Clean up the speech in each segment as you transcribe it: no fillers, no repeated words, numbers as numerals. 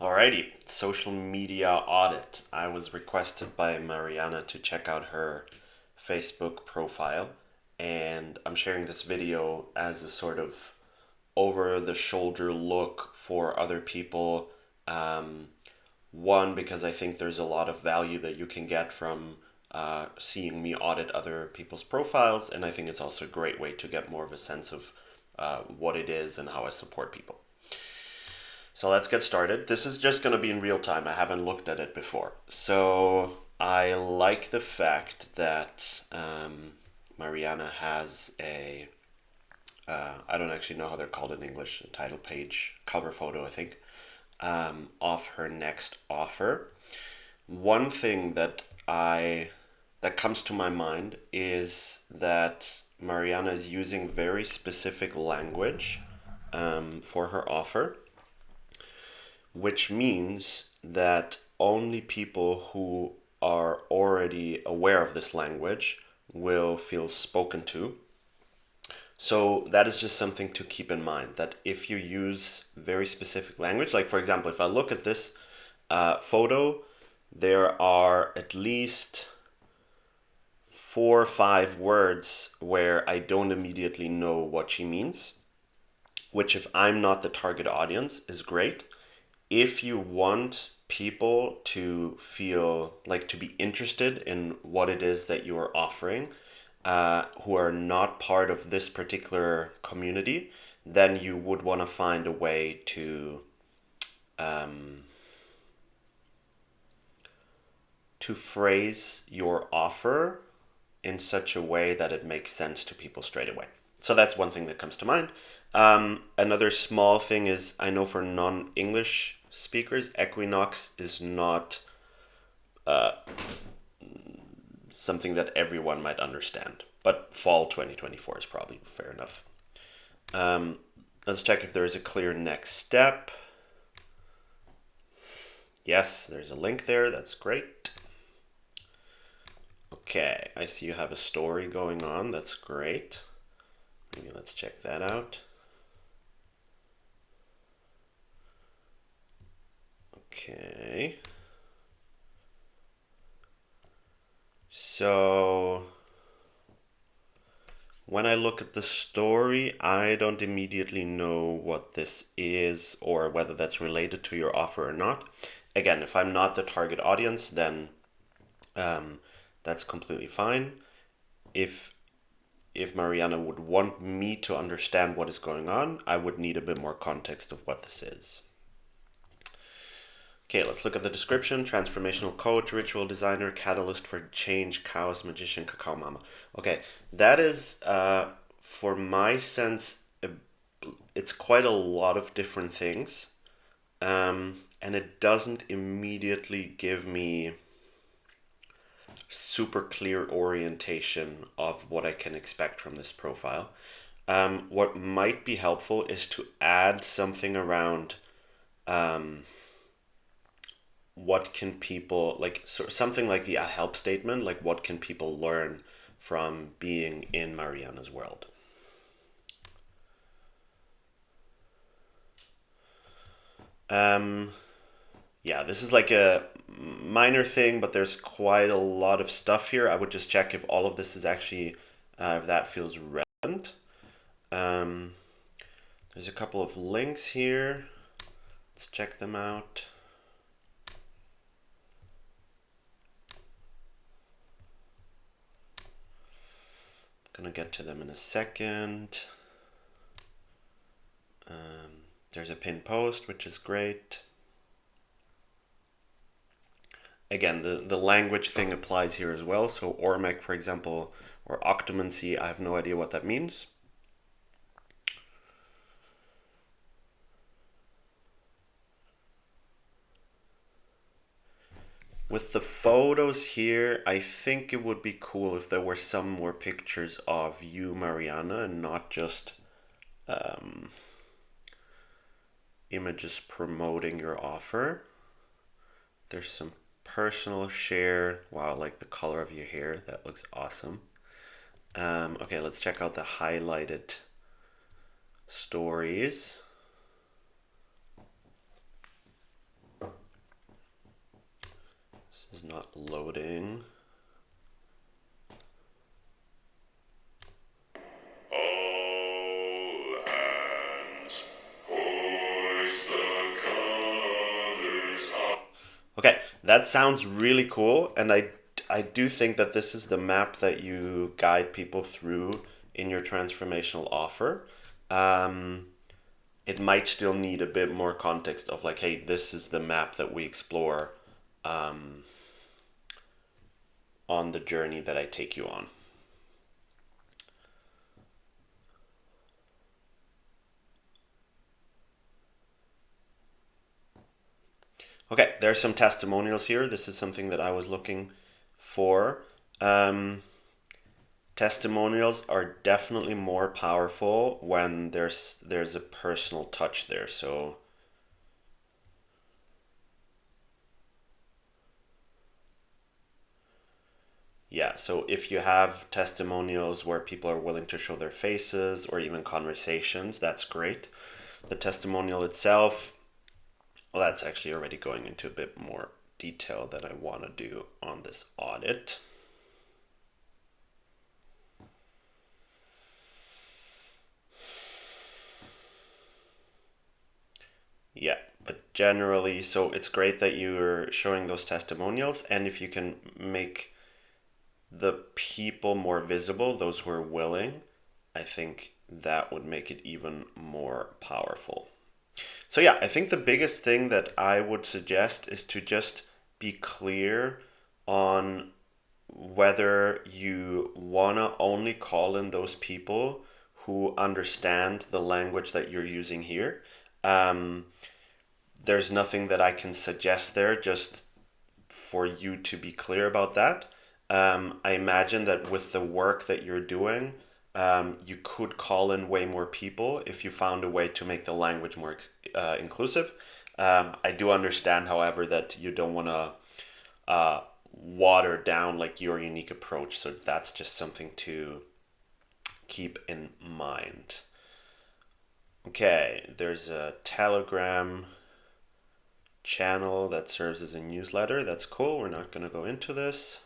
Alrighty, social media audit. I was requested by Mariana to check out her Facebook profile, and I'm sharing this video as a sort of over the shoulder look for other people. Um, One, because I think there's a lot of value that you can get from seeing me audit other people's profiles, and I think it's also a great way to get more of a sense of what it is and how I support people. So let's get started. This is just going to be in real time. I haven't looked at it before. So I like the fact that Mariana has I don't actually know how they're called in English, a title page, cover photo, I think, of her next offer. One thing that comes to my mind is that Mariana is using very specific language for her offer, which means that only people who are already aware of this language will feel spoken to. So that is just something to keep in mind, that if you use very specific language, like for example, if I look at this photo, there are at least 4 or 5 words where I don't immediately know what she means, which if I'm not the target audience is great. If you want people to feel like to be interested in what it is that you are offering, who are not part of this particular community, then you would want to find a way um, to phrase your offer in such a way that it makes sense to people straight away. So that's one thing that comes to mind. Another small thing is I know for non-English speakers, equinox is not something that everyone might understand, but fall 2024 is probably fair enough. Let's check if there is a clear next step. Yes, there's a link there. That's great. Okay, I see you have a story going on. That's great. Maybe let's check that out. Okay. So when I look at the story, I don't immediately know what this is or whether that's related to your offer or not. Again, if I'm not the target audience, then that's completely fine. If Mariana would want me to understand what is going on, I would need a bit more context of what this is. Okay, let's look at the description. Transformational coach, ritual designer, catalyst for change, chaos, magician, cacao mama. Okay, that is, for my sense, it's quite a lot of different things. And it doesn't immediately give me super clear orientation of what I can expect from this profile. What might be helpful is to add something around what can people like, something like the help statement, like what can people learn from being in Mariana's world. Yeah, this is like a minor thing, but there's quite a lot of stuff here. I would just check if all of this is actually, if that feels relevant. Um, there's a couple of links here. Let's check them out. Gonna get to them in a second. There's a pinned post, which is great. Again, the language thing applies here as well. So Ormec, for example, or octomancy, I have no idea what that means. With the photos here, I think it would be cool if there were some more pictures of you, Mariana, and not just images promoting your offer. There's some personal share. Wow, like the color of your hair. That looks awesome. Okay, let's check out the highlighted stories. This is not loading. All hands, hoist the colors up. Okay, that sounds really cool, and I do think that this is the map that you guide people through in your transformational offer. Um, it might still need a bit more context of like, hey, this is the map that we explore on the journey that I take you on. Okay, there's some testimonials here. This is something that I was looking for. Testimonials are definitely more powerful when there's a personal touch there. So yeah, so if you have testimonials where people are willing to show their faces or even conversations, that's great. The testimonial itself, well, that's actually already going into a bit more detail that I want to do on this audit. Yeah, but generally, so it's great that you're showing those testimonials, and if you can make the people more visible, those who are willing, I think that would make it even more powerful. So, yeah, I think the biggest thing that I would suggest is to just be clear on whether you want to only call in those people who understand the language that you're using here. Um, there's nothing that I can suggest there, just for you to be clear about that. I imagine that with the work that you're doing, you could call in way more people if you found a way to make the language more inclusive. I do understand, however, that you don't want to water down like your unique approach, so that's just something to keep in mind. Okay, there's a Telegram channel that serves as a newsletter. That's cool. We're not going to go into this.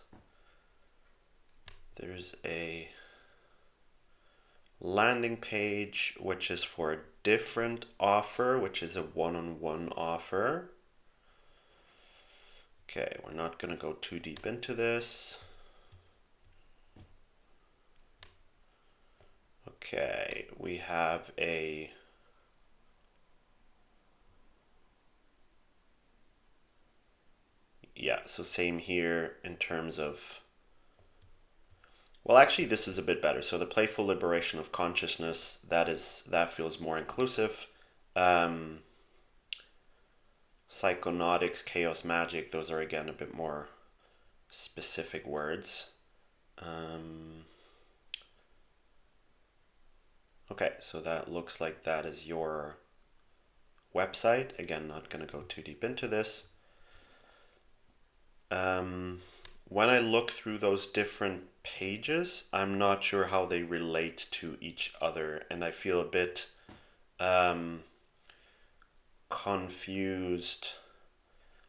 There's a landing page which is for a different offer, which is a one-on-one offer. Okay, we're not going to go too deep into this. Okay, we have a yeah, so same here in terms of, well, actually this is a bit better. So the playful liberation of consciousness, that feels more inclusive. Psychonautics, chaos magic, those are again a bit more specific words. Okay, so that looks like that is your website. Again, not going to go too deep into this. When I look through those different pages, I'm not sure how they relate to each other, and I feel a bit confused.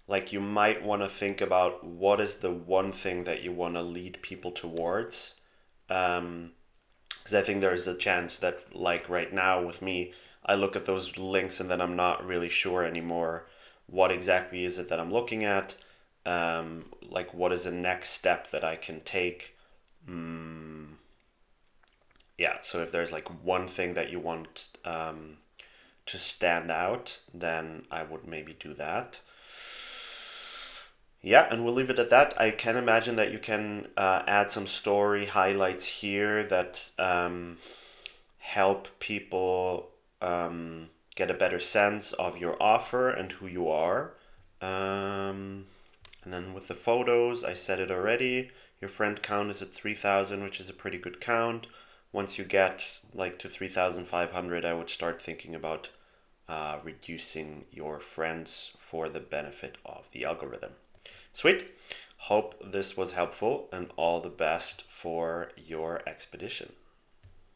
Like you might want to think about what is the one thing that you want to lead people towards. Because I think there's a chance that, like right now with me, I look at those links and then I'm not really sure anymore what exactly is it that I'm looking at. Like what is the next step that I can take. Yeah, so if there's like one thing that you want to stand out, then I would maybe do that. Yeah, and we'll leave it at that. I can imagine that you can add some story highlights here that help people get a better sense of your offer and who you are. And then with the photos, I said it already. Your friend count is at 3,000, which is a pretty good count. Once you get like to 3,500, I would start thinking about reducing your friends for the benefit of the algorithm. Sweet. Hope this was helpful and all the best for your expedition.